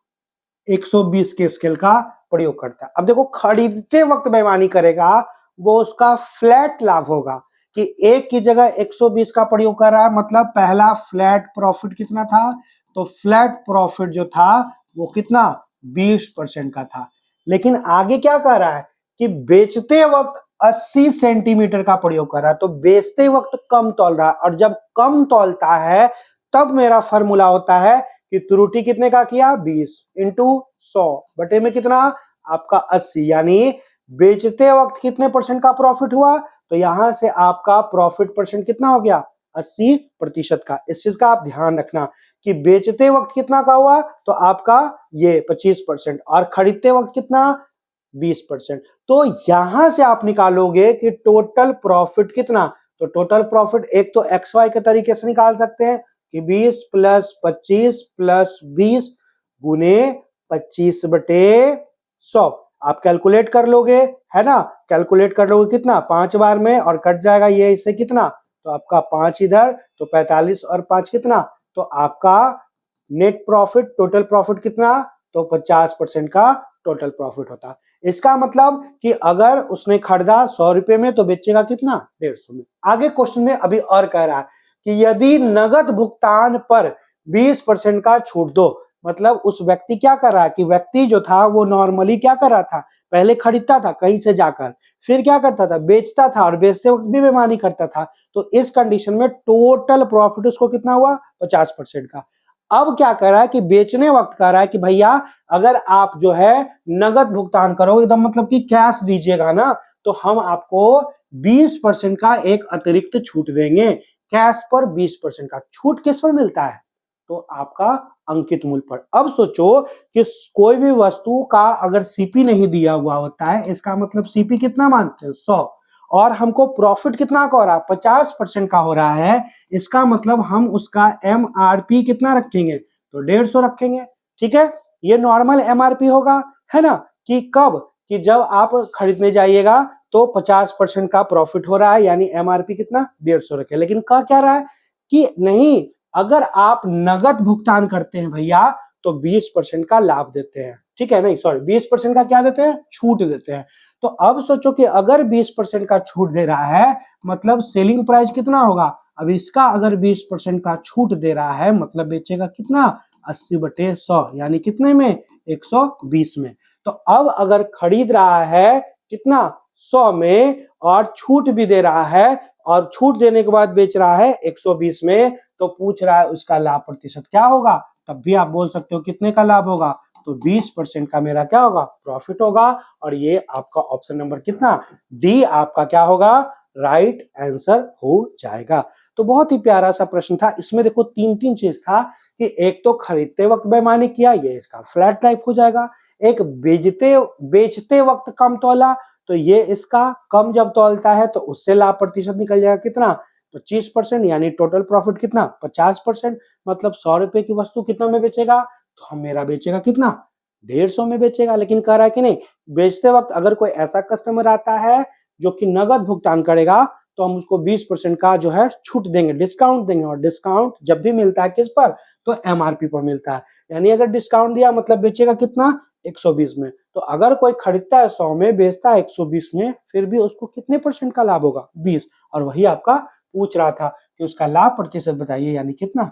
120 के स्केल का प्रयोग करता है। अब देखो खरीदते वक्त बेईमानी करेगा, वो उसका फ्लैट लाभ होगा कि एक की जगह 120 का प्रयोग कर रहा है, मतलब पहला फ्लैट प्रॉफिट कितना था, तो फ्लैट प्रॉफिट जो था वो कितना 20% का था। लेकिन आगे क्या कह रहा है कि बेचते वक्त 80 सेंटीमीटर का प्रयोग कर रहा है, तो बेचते वक्त कम तौल रहा है, और जब कम तौलता है तब मेरा फॉर्मूला होता है कि त्रुटि कितने का किया 20 इंटू 100 बटे में कितना आपका 80, यानी बेचते वक्त कितने परसेंट का प्रॉफिट हुआ, तो यहां से आपका प्रॉफिट परसेंट कितना हो गया 80% का। इस चीज का आप ध्यान रखना कि बेचते वक्त कितना का हुआ, तो आपका ये 25% और खरीदते वक्त कितना 20%। तो यहां से आप निकालोगे कि टोटल प्रॉफिट कितना, तो टोटल प्रॉफिट एक तो एक्स वाई के तरीके से निकाल सकते हैं कि 20 प्लस 25 प्लस 20 गुने 25 बटे 100। आप कैलकुलेट कर लोगे, है ना, कैलकुलेट कर लोगे कितना 5 बार में और कट जाएगा ये इससे कितना, तो आपका 5 इधर, तो 45 और 5 कितना, तो आपका नेट प्रॉफिट टोटल प्रॉफिट कितना, तो 50% का टोटल प्रॉफिट होता। इसका मतलब कि अगर उसने खरीदा 100 रुपए में तो बेचेगा कितना 150 में। आगे क्वेश्चन में अभी और कह रहा है कि यदि नगद भुगतान पर 20% का छूट दो, मतलब उस व्यक्ति क्या कर रहा है कि व्यक्ति जो था वो नॉर्मली क्या कर रहा था, पहले खरीदता था कहीं से जाकर, फिर क्या करता था बेचता था और बेचते वक्त भी बेईमानी करता था, तो इस कंडीशन में टोटल प्रॉफिट उसको कितना हुआ 50% का। अब क्या कर रहा है कि बेचने वक्त कह रहा है कि भैया अगर आप जो है नगद भुगतान करो एकदम मतलब कि कैश दीजिएगा ना, तो हम आपको 20% का एक अतिरिक्त छूट देंगे। कैश पर 20% का छूट किस पर मिलता है, तो आपका अंकित मूल्य पर। अब सोचो कि कोई भी वस्तु का अगर सीपी नहीं दिया हुआ होता है, इसका मतलब सीपी कितना मानते हैं 100, और हमको प्रॉफिट कितना का हो रहा है 50% का हो रहा है, इसका मतलब हम उसका एमआरपी कितना रखेंगे, तो 150 रखेंगे। ठीक है, ये नॉर्मल एमआरपी होगा, है ना, कि कब, कि जब आप खरीदने जाइएगा तो 50% का प्रॉफिट हो रहा है, यानी एमआरपी कितना 150 रखे। लेकिन कह क्या रहा है कि नहीं, अगर आप नगद भुगतान करते हैं भैया तो 20% का लाभ देते हैं। ठीक है, नहीं सॉरी 20% का क्या देते हैं, छूट देते हैं। तो अब सोचो कि अगर 20% का छूट दे रहा है मतलब सेलिंग प्राइस कितना होगा, अब इसका अगर 20% का छूट दे रहा है मतलब बेचेगा कितना 80/100, यानी कितने में 120 में। तो अब अगर खरीद रहा है कितना 100 में और छूट भी दे रहा है और छूट देने के बाद बेच रहा है 120 में, तो पूछ रहा है उसका लाभ प्रतिशत क्या होगा, तब भी आप बोल सकते हो कितने का लाभ होगा, तो 20% का मेरा क्या होगा प्रॉफिट होगा। और ये आपका ऑप्शन नंबर कितना डी आपका क्या होगा राइट आंसर हो जाएगा। तो बहुत ही प्यारा सा प्रश्न था, इसमें देखो तीन तीन चीज था कि एक तो खरीदते वक्त बेईमानी किया, ये इसका फ्लैट टाइप हो जाएगा। एक बेचते वक्त कम तोला, तो ये इसका कम जब तोलता है तो उससे लाभ प्रतिशत निकल जाएगा कितना 25%, यानी टोटल प्रॉफिट कितना 50%। मतलब 100 रुपए की वस्तु कितना में बेचेगा, तो हम मेरा बेचेगा कितना 150 में बेचेगा। लेकिन कह रहा है कि नहीं, बेचते वक्त अगर कोई ऐसा कस्टमर आता है जो कि नगद भुगतान करेगा तो हम उसको 20% का जो है छूट देंगे, डिस्काउंट देंगे। और डिस्काउंट जब भी मिलता है किस पर, तो एमआरपी पर मिलता है, यानी अगर डिस्काउंट दिया मतलब बेचेगा कितना 120 में। तो अगर कोई खरीदता है 100 में बेचता है 120 में, फिर भी उसको कितने परसेंट का लाभ होगा 20। और वही आपका पूछ रहा था कि उसका लाभ प्रतिशत बताइए, यानी कितना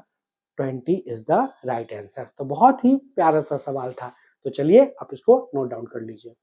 20 इज द राइट आंसर। तो बहुत ही प्यारा सा सवाल था, तो चलिए आप इसको नोट डाउन कर लीजिए।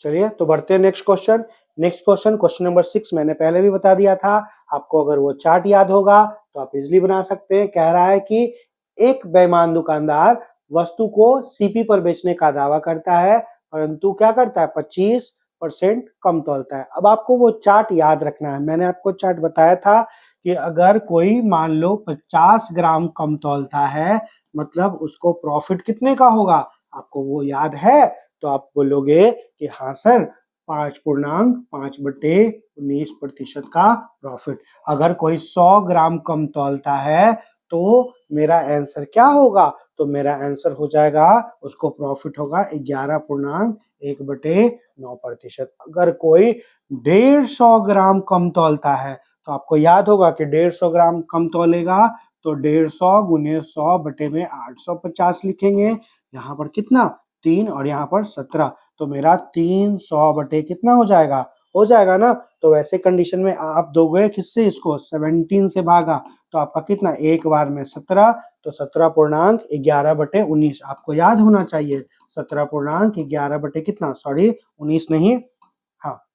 चलिए तो बढ़ते हैं next question. Next question, question number 6 मैंने पहले भी बता दिया था आपको, अगर वो चार्ट याद होगा तो आप इजिली बना सकते हैं। कह रहा है कि एक बेईमान दुकानदार वस्तु को सीपी पर बेचने का दावा करता है, परंतु क्या करता है 25% कम तोलता है। अब आपको वो चार्ट याद रखना है, मैंने आपको चार्ट बताया था कि अगर कोई मान लो 50 ग्राम कम तोलता है मतलब उसको प्रॉफिट कितने का होगा, आपको वो याद है, तो आप बोलोगे कि हाँ सर 5.5/19% का प्रॉफिट। अगर कोई 100 ग्राम कम तौलता है तो मेरा आंसर क्या होगा, तो मेरा आंसर हो जाएगा उसको प्रॉफिट होगा 11.1/9%। अगर कोई 150 ग्राम कम तौलता है तो आपको याद होगा कि 150 ग्राम कम तौलेगा तो 150 गुने 100 बटे में 850 लिखेंगे। यहाँ पर कितना 3 और यहाँ पर 17, तो मेरा 300 बटे कितना हो जाएगा ना। तो वैसे कंडीशन में आप दोगे किससे, इसको 17 से भागा, तो आपका कितना एक बार में 17, तो 17.11/19 आपको याद होना चाहिए। 17.11 बटे कितना, सॉरी 19 नहीं, हाँ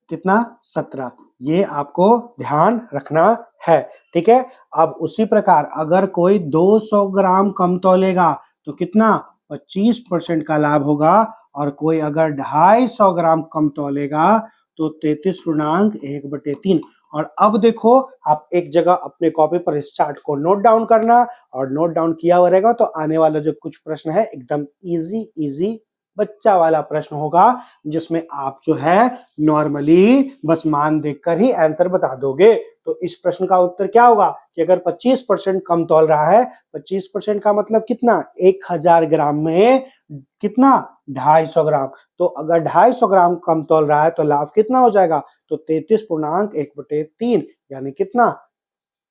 कितना 17। ये आपको ध्यान रखना है, ठीक है। अब उसी प्रकार अगर कोई 200 ग्राम कम तौलेगा तो कितना 25% का लाभ होगा, और कोई अगर 250 ग्राम कम तौलेगा तो 33.1/3। और अब देखो, आप एक जगह अपने कॉपी पर इस चार्ट को नोट डाउन करना, और नोट डाउन किया हुआ रहेगा तो आने वाला जो कुछ प्रश्न है एकदम इजी इजी बच्चा वाला प्रश्न होगा, जिसमें आप जो है नॉर्मली बस मान देखकर ही आंसर बता दोगे। तो इस प्रश्न का उत्तर क्या होगा कि अगर 25% कम तौल रहा है, 25% का मतलब कितना, 1000 ग्राम में कितना 250 ग्राम। तो अगर 250 ग्राम कम तौल रहा है तो लाभ कितना हो जाएगा, तो 33.1/3 यानी कितना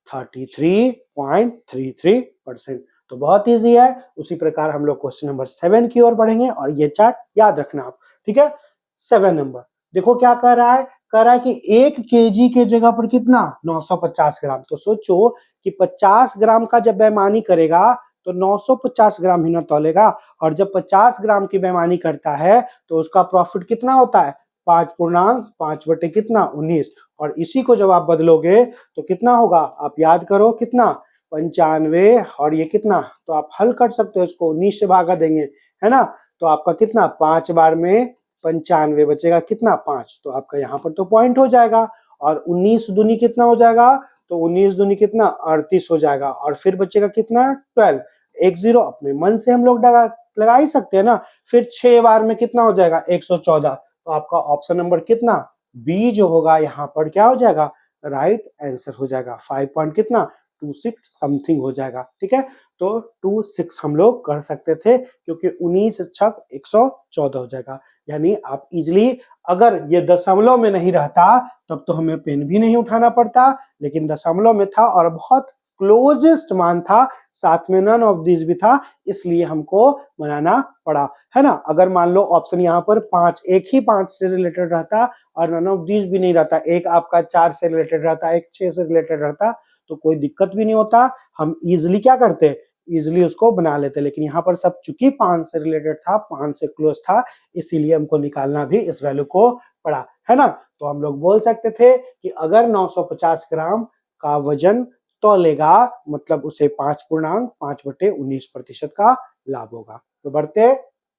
33.33%। तो बहुत इजी है। उसी प्रकार हम लोग क्वेश्चन नंबर 7 की ओर बढ़ेंगे, और ये चार्ट याद रखना आप, ठीक है। 7 नंबर देखो क्या कह रहा है, कह रहा है कि 1 केजी के जगह पर कितना 950 ग्राम। तो सोचो कि 50 ग्राम का जब बेईमानी करेगा तो 950 ग्राम ही ना तौलेगा, और जब 50 ग्राम की बेईमानी करता है तो उसका प्रॉफिट कितना होता है 5.5 बटे कितना 19। और इसी को जब आप बदलोगे तो कितना होगा, आप याद करो कितना 95, और ये कितना, तो आप हल कर सकते हो इसको, 19 से भागा देंगे, है ना। तो आपका कितना 5 बार में 95 बचेगा कितना 5, तो आपका यहाँ पर तो पॉइंट हो जाएगा। और 19 दूनी कितना हो जाएगा, तो 19 दूनी कितना 38 हो जाएगा, और फिर बचेगा कितना 12। एक जीरो अपने मन से हम लोग लगा ही सकते हैं ना। फिर 6 बार में कितना हो जाएगा 114। तो आपका ऑप्शन नंबर कितना बी जो होगा यहाँ पर क्या हो जाएगा, राइट आंसर हो जाएगा। 5 पॉइंट कितना 26 समथिंग हो जाएगा, ठीक है। तो 26 हम लोग कर सकते थे, क्योंकि 19 छक 114 हो जाएगा। यानी आप इजिली, अगर ये दशमलव में नहीं रहता तब तो हमें पेन भी नहीं उठाना पड़ता, लेकिन दशमलव में था और बहुत क्लोजेस्ट मान था, साथ में नन ऑफ दिस भी था, इसलिए हमको बनाना पड़ा, है ना। अगर मान लो ऑप्शन यहाँ पर 5, एक ही 5 से रिलेटेड रहता और नन ऑफ दिस भी नहीं रहता, एक आपका 4 से रिलेटेड रहता, एक 6 से रिलेटेड रहता, तो कोई दिक्कत भी नहीं होता, हम इजिली क्या करते, इजिली उसको बना लेते। लेकिन यहाँ पर सब चूंकि 5 से रिलेटेड था, 5 से क्लोज था, इसीलिए हमको निकालना भी इस वैल्यू को पड़ा, है ना। तो हम लोग बोल सकते थे कि अगर 950 ग्राम का वजन तौलेगा मतलब उसे 5.5/19% का लाभ होगा। तो बढ़ते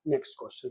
नेक्स्ट क्वेश्चन।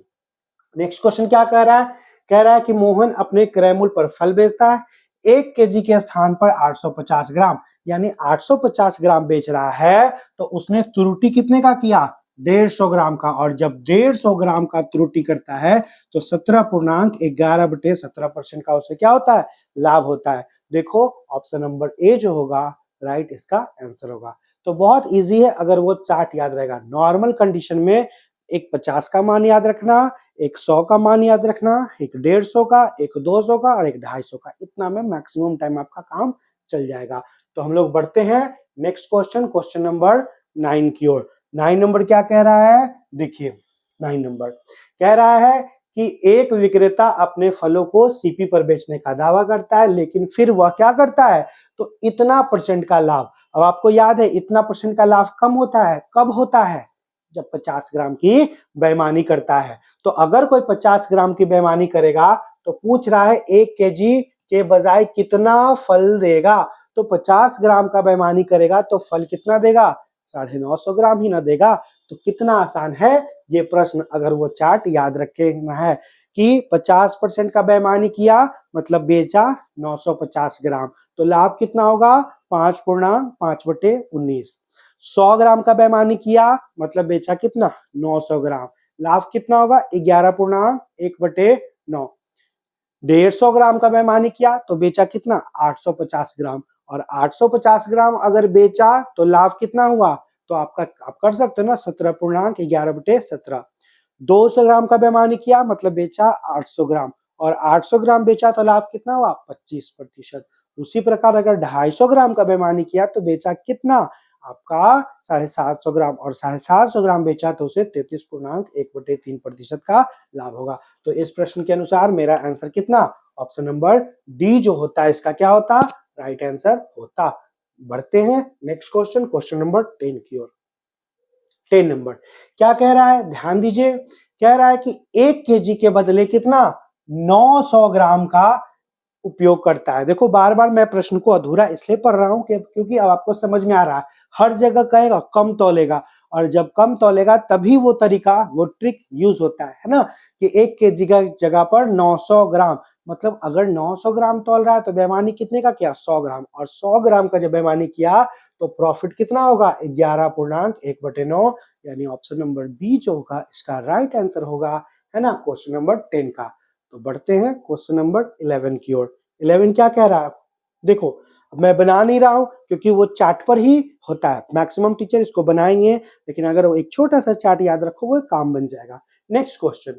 नेक्स्ट क्वेश्चन क्या कह रहा है, कह रहा है कि मोहन अपने क्रय मूल्य पर फल बेचता है, 1 केजी के स्थान पर 850 ग्राम, यानी 850 ग्राम बेच रहा है, तो उसने त्रुटि कितने का किया 150 ग्राम का। और जब 150 ग्राम का त्रुटि करता है तो 17.11/17% का उसे क्या होता है, लाभ होता है। देखो ऑप्शन नंबर ए जो होगा राइट इसका आंसर होगा। तो बहुत इजी है, अगर वो चार्ट याद रहेगा। नॉर्मल कंडीशन में एक 50 का मान याद रखना, एक 100 का मान याद रखना, एक 150 का, एक 200 का और एक 250 का, इतना में मैक्सिमम टाइम आपका काम चल जाएगा। तो हम लोग बढ़ते हैं नेक्स्ट क्वेश्चन, क्वेश्चन नंबर 9 की ओर। 9 नंबर क्या कह रहा है, देखिए 9 नंबर कह रहा है कि एक विक्रेता अपने फलों को सीपी पर बेचने का दावा करता है, लेकिन फिर वह क्या करता है, तो इतना परसेंट का लाभ। अब आपको याद है इतना परसेंट का लाभ कम होता है, कब होता है, जब 50 ग्राम की बेईमानी करता है। तो अगर कोई 50 ग्राम की बेईमानी करेगा तो पूछ रहा है 1 केजी के बजाय कितना फल देगा। तो 50 ग्राम का बेईमानी करेगा तो फल कितना देगा, 950 ग्राम ही ना देगा। तो कितना आसान है ये प्रश्न, अगर वो चार्ट याद रखे है कि 50% का बेईमानी किया मतलब बेचा 950 ग्राम, तो लाभ कितना होगा 5.5/19। 100 ग्राम का बेईमानी किया मतलब बेचा कितना 900 ग्राम, लाभ कितना होगा 11.1/9। 150 ग्राम का बेईमानी किया तो बेचा कितना 850 ग्राम, और 850 ग्राम अगर बेचा तो लाभ कितना हुआ, तो आपका आप कर सकते हो ना 17.11/17। 200 ग्राम का बेईमानी किया मतलब बेचा 800 ग्राम, और 800 ग्राम बेचा तो लाभ कितना हुआ 25%। उसी प्रकार अगर 250 ग्राम का बेईमानी किया तो बेचा कितना आपका 750 ग्राम, और 750 ग्राम बेचा तो उसे 33.1/3% का लाभ होगा। तो इस प्रश्न के अनुसार मेरा आंसर कितना, ऑप्शन नंबर डी जो होता है इसका क्या होता, राइट आंसर होता। बढ़ते हैं नेक्स्ट क्वेश्चन, क्वेश्चन नंबर 10 की ओर। 10 नंबर क्या कह रहा है, ध्यान दीजिए, कह रहा है कि 1 केजी के बदले कितना 900 ग्राम का उपयोग करता है। देखो बार बार मैं प्रश्न को अधूरा इसलिए पढ़ रहा हूँ क्योंकि अब आपको समझ में आ रहा है। हर जगह कहेगा कम तौलेगा, और जब कम तौलेगा तभी वो तरीका, वो ट्रिक यूज होता है ना, कि 1 केजी का जगह पर 900 ग्राम, मतलब अगर 900 ग्राम तौल रहा है तो बेईमानी कितने का किया, 100 ग्राम, और 100 ग्राम का जब बेईमानी किया तो प्रॉफिट कितना होगा, 11.1/9, यानी ऑप्शन नंबर बी जो होगा इसका राइट आंसर होगा, है ना, क्वेश्चन नंबर 10 का। तो बढ़ते हैं क्वेश्चन नंबर 11 की ओर। 11 क्या कह रहा है, देखो मैं बना नहीं रहा हूं क्योंकि वो चार्ट पर ही होता है, मैक्सिमम टीचर इसको बनाएंगे, लेकिन अगर वो एक छोटा सा चार्ट याद रखो वो काम बन जाएगा। नेक्स्ट क्वेश्चन,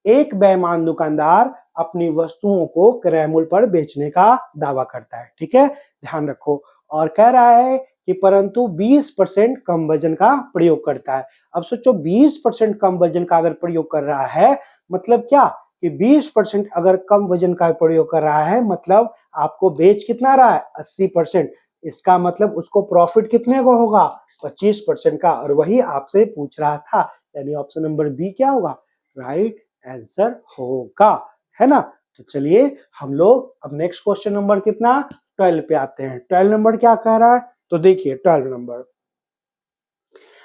एक बेईमान दुकानदार अपनी वस्तुओं को क्रय मूल्य पर बेचने का दावा करता है, ठीक है, ध्यान रखो, और कह रहा है कि परंतु 20% कम वजन का प्रयोग करता है। अब सोचो 20% कम वजन का अगर प्रयोग कर रहा है मतलब क्या, कि 20% अगर कम वजन का प्रयोग कर रहा है मतलब आपको बेच कितना रहा है, 80%, इसका मतलब उसको प्रॉफिट कितने को होगा, 25% का, और वही आपसे पूछ रहा था, यानी ऑप्शन नंबर बी क्या होगा, राइट आंसर होगा, है ना। तो चलिए हम लोग अब नेक्स्ट क्वेश्चन नंबर कितना, 12 पे आते हैं। 12 नंबर क्या कह रहा है, तो देखिए 12 नंबर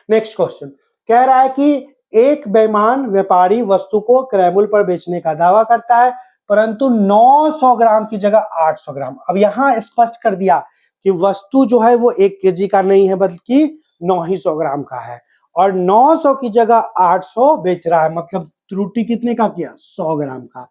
नेक्स्ट क्वेश्चन कह रहा है कि एक बेईमान व्यापारी वस्तु को क्रय मूल्य पर बेचने का दावा करता है, परंतु 900 ग्राम की जगह 800 ग्राम। अब यहां स्पष्ट कर दिया कि वस्तु जो है वो 1 केजी का नहीं है बल्कि 900 ग्राम का है, और 900 की जगह 800 बेच रहा है, मतलब त्रुटि कितने का किया, 100 ग्राम का,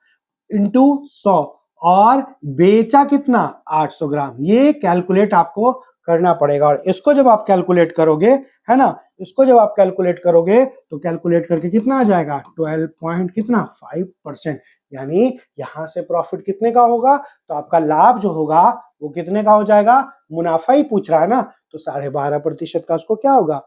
इंटू 100, और बेचा कितना, 800 ग्राम। ये कैलकुलेट आपको करना पड़ेगा, और इसको जब आप कैलकुलेट करोगे, है ना, इसको जब आप कैलकुलेट करोगे तो कैलकुलेट करके कितना आ जाएगा, 12 पॉइंट कितना 5%, यानी यहां से प्रॉफिट कितने का होगा, तो आपका लाभ जो होगा वो कितने का हो जाएगा, मुनाफा ही पूछ रहा है ना, तो 12.5% का उसको क्या होगा,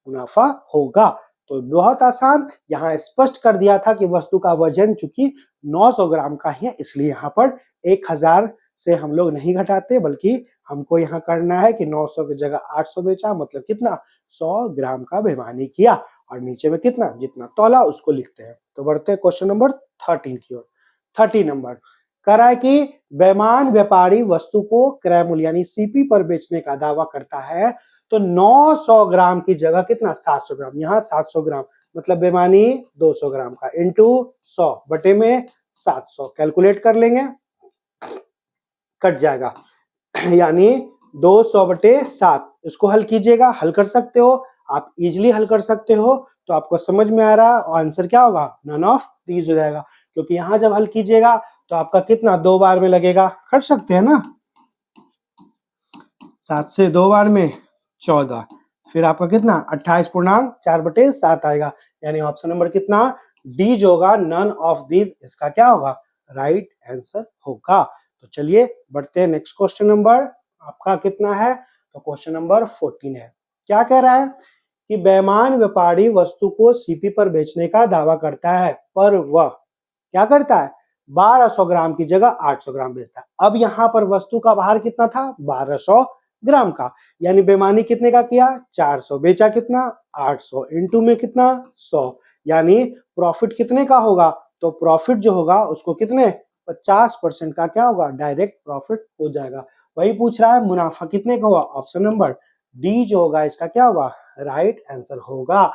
मुनाफा होगा। तो बहुत आसान, यहाँ स्पष्ट कर दिया था कि वस्तु का वजन चूंकि 900 ग्राम का है, इसलिए यहाँ पर 1000 से हम लोग नहीं घटाते, बल्कि हमको यहाँ करना है कि 900 की जगह 800 बेचा, मतलब कितना, 100 ग्राम का बेईमानी किया, और नीचे में कितना, जितना तौला उसको लिखते हैं। तो बढ़ते हैं क्वेश्चन नंबर 13 की ओर। 30 नंबर कह रहा है कि बेईमान व्यापारी वस्तु को क्रय मूल्य यानी सीपी पर बेचने का दावा करता है, तो 900 ग्राम की जगह कितना, 700 ग्राम, यहाँ 700 ग्राम, मतलब बेईमानी 200 ग्राम का, इंटू 100 बटे में 700, कैलकुलेट कर लेंगे, कट जाएगा, यानी 200/7, इसको हल कीजिएगा, हल कर सकते हो आप, इजीली हल कर सकते हो। तो आपको समझ में आ रहा है आंसर क्या होगा, नन ऑफ दीज हो जाएगा, क्योंकि यहां जब हल कीजिएगा तो आपका कितना 2 बार में लगेगा, कर सकते हैं ना, 7 से 2 बार में 14, फिर आपका कितना 28.4/7 आएगा, यानी ऑप्शन नंबर कितना, डी जो होगा, नन ऑफ दीज, इसका क्या होगा, राइट आंसर होगा। तो चलिए बढ़ते हैं नेक्स्ट क्वेश्चन नंबर, आपका कितना है, तो क्वेश्चन नंबर 14 है। क्या कह रहा है कि बेईमान व्यापारी वस्तु को सीपी पर बेचने का दावा करता है, पर वह क्या करता है, 1200 ग्राम की जगह 800 ग्राम बेचता है। अब यहाँ पर वस्तु का भार कितना था, 1200 ग्राम का, यानी बेईमानी कितने का किया, 400, बेचा कितना, 800, इंटू में कितना, 100, यानी प्रॉफिट कितने का होगा, तो प्रॉफिट जो होगा उसको कितने, 50% का क्या होगा, डायरेक्ट प्रॉफिट हो जाएगा। वही पूछ रहा है मुनाफा कितने का हुआ, ऑप्शन नंबर डी जो होगा इसका क्या होगा, राइट आंसर होगा।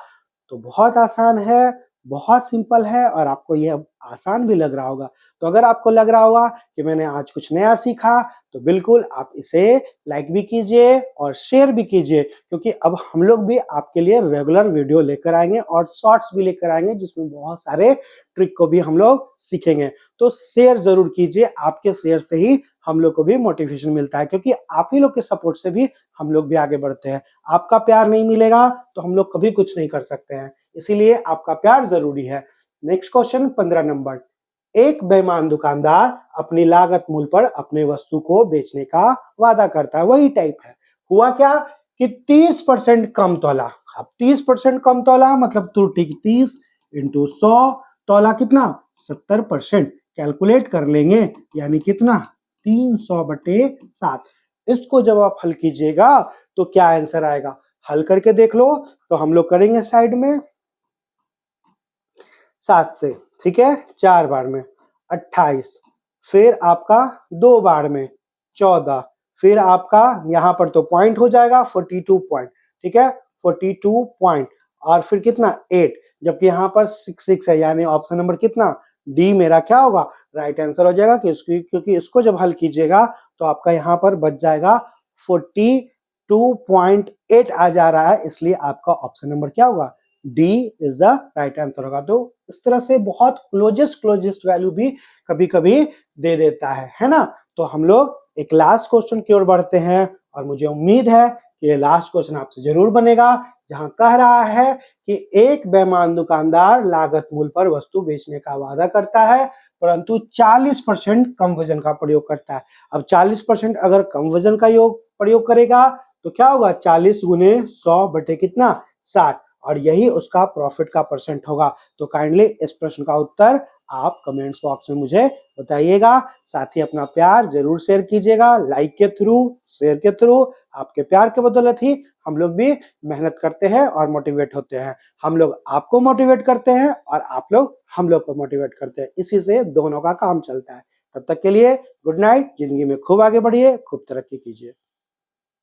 तो बहुत आसान है, बहुत सिंपल है, और आपको ये आसान भी लग रहा होगा। तो अगर आपको लग रहा होगा कि मैंने आज कुछ नया सीखा, तो बिल्कुल आप इसे लाइक भी कीजिए और शेयर भी कीजिए, क्योंकि अब हम लोग भी आपके लिए रेगुलर वीडियो लेकर आएंगे और शॉर्ट्स भी लेकर आएंगे, जिसमें बहुत सारे ट्रिक को भी हम लोग सीखेंगे। तो शेयर जरूर कीजिए, आपके शेयर से ही हम लोग को भी मोटिवेशन मिलता है, क्योंकि आप ही लोग के सपोर्ट से भी हम लोग भी आगे बढ़ते हैं। आपका प्यार नहीं मिलेगा तो हम लोग कभी कुछ नहीं कर सकते हैं, इसीलिए आपका प्यार जरूरी है। नेक्स्ट क्वेश्चन 15 नंबर, एक बेईमान दुकानदार अपनी लागत मूल्य पर अपने वस्तु को बेचने का वादा करता है, वही टाइप है। हुआ क्या कि 30% कम तौला, अब 30% कम तौला मतलब त्रुटि 30 इंटू 100, तौला कितना 70%, कैलकुलेट कर लेंगे, यानी कितना 300/7। इसको जब आप हल कीजिएगा तो क्या आंसर आएगा, हल करके देख लो। तो हम लोग करेंगे साइड में 7 से, ठीक है, 4 बार में 28, फिर आपका 2 बार में 14, फिर आपका यहाँ पर तो पॉइंट हो जाएगा 42 पॉइंट, ठीक है, 42 पॉइंट, और फिर कितना 8, जबकि यहाँ पर 6 है, यानी ऑप्शन नंबर कितना डी मेरा क्या होगा राइट आंसर हो जाएगा। क्योंकि इसको जब हल कीजिएगा तो आपका यहाँ पर बच जाएगा 42.8 आ जा रहा है, इसलिए आपका ऑप्शन नंबर क्या होगा D is the right answer होगा। तो इस तरह से बहुत क्लोजेस्ट वैल्यू भी कभी कभी दे देता है ना। तो हम लोग एक लास्ट क्वेश्चन की ओर बढ़ते हैं, और मुझे उम्मीद है कि ये लास्ट क्वेश्चन आपसे जरूर बनेगा, जहां कह रहा है कि एक बेईमान दुकानदार लागत मूल्य पर वस्तु बेचने का वादा करता है, परंतु 40% कम वजन का प्रयोग करता है। अब 40% अगर कम वजन का प्रयोग करेगा तो क्या होगा 40 गुने 100 बटे कितना 60, और यही उसका प्रॉफिट का परसेंट होगा। तो काइंडली इस प्रश्न का उत्तर आप कमेंट्स बॉक्स में मुझे बताइएगा। साथ ही अपना प्यार जरूर शेयर कीजिएगा, लाइक के थ्रू, शेयर के थ्रू। आपके प्यार के बदौलत ही हम लोग भी मेहनत करते हैं और मोटिवेट होते हैं। हम लोग आपको मोटिवेट करते हैं और आप लोग हम लोग को मोटिवेट करते हैं, इसी से दोनों का काम चलता है। तब तक के लिए गुड नाइट, जिंदगी में खूब आगे बढ़िए, खूब तरक्की कीजिए।